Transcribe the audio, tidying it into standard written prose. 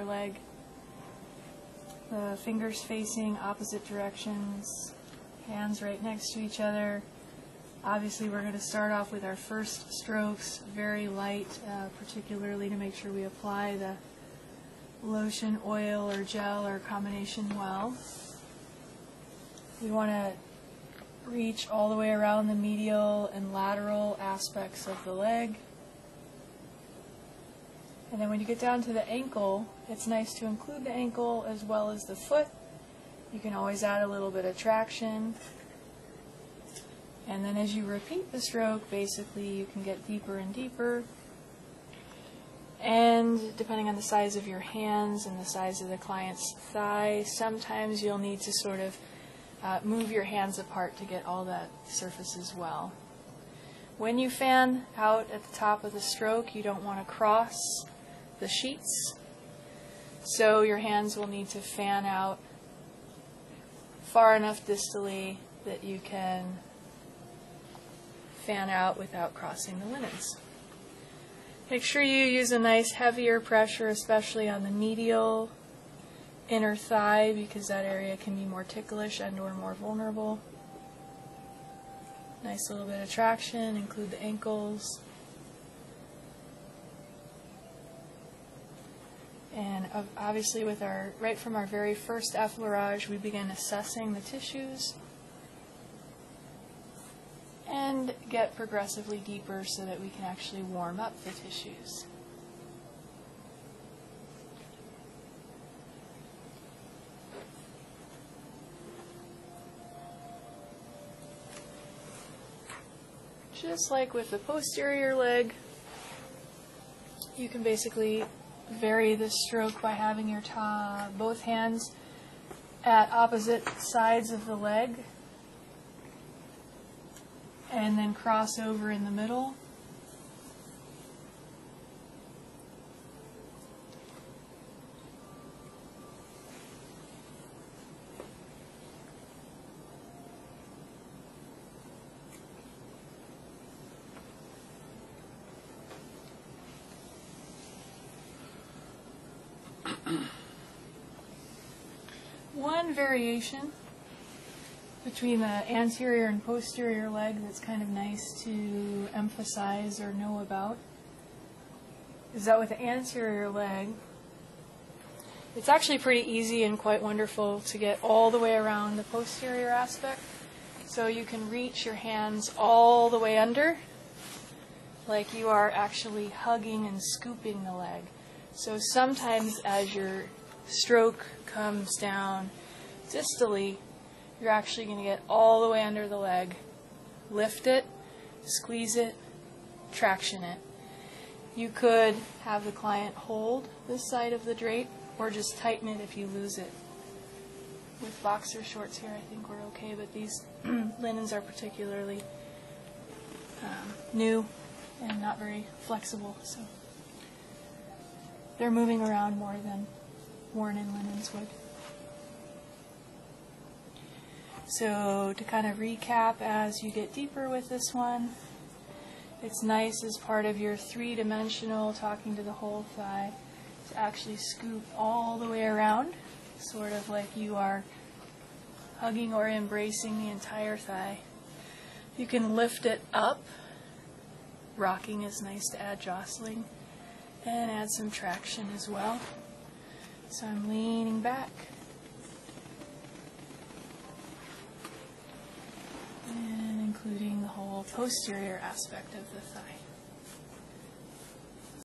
leg. The fingers facing opposite directions, hands right next to each other. Obviously we're going to start off with our first strokes very light, particularly to make sure we apply the lotion, oil, or gel, or combination well. We want to reach all the way around the medial and lateral aspects of the leg. And then when you get down to the ankle, it's nice to include the ankle as well as the foot. You can always add a little bit of traction. And then as you repeat the stroke, basically you can get deeper and deeper. And depending on the size of your hands and the size of the client's thigh, sometimes you'll need to sort of move your hands apart to get all that surface as well. When you fan out at the top of the stroke, you don't want to cross the sheets, so your hands will need to fan out far enough distally that you can fan out without crossing the linens. Make sure you use a nice heavier pressure, especially on the medial inner thigh, because that area can be more ticklish and or more vulnerable. Nice little bit of traction, include the ankles. And obviously with right from our very first effleurage, we begin assessing the tissues and get progressively deeper so that we can actually warm up the tissues. Just like with the posterior leg, you can basically vary the stroke by having your both hands at opposite sides of the leg and then cross over in the middle. One variation between the anterior and posterior leg that's kind of nice to emphasize or know about is that with the anterior leg, it's actually pretty easy and quite wonderful to get all the way around the posterior aspect. So you can reach your hands all the way under, like you are actually hugging and scooping the leg. So sometimes as your stroke comes down distally, you're actually going to get all the way under the leg, lift it, squeeze it, traction it. You could have the client hold this side of the drape or just tighten it if you lose it. With boxer shorts here, I think we're okay, but these linens are particularly new and not very flexible, so they're moving around more than worn-in linens would. So to kind of recap as you get deeper with this one, it's nice as part of your three-dimensional talking to the whole thigh to actually scoop all the way around, sort of like you are hugging or embracing the entire thigh. You can lift it up. Rocking is nice to add jostling and add some traction as well. So I'm leaning back and including the whole posterior aspect of the thigh.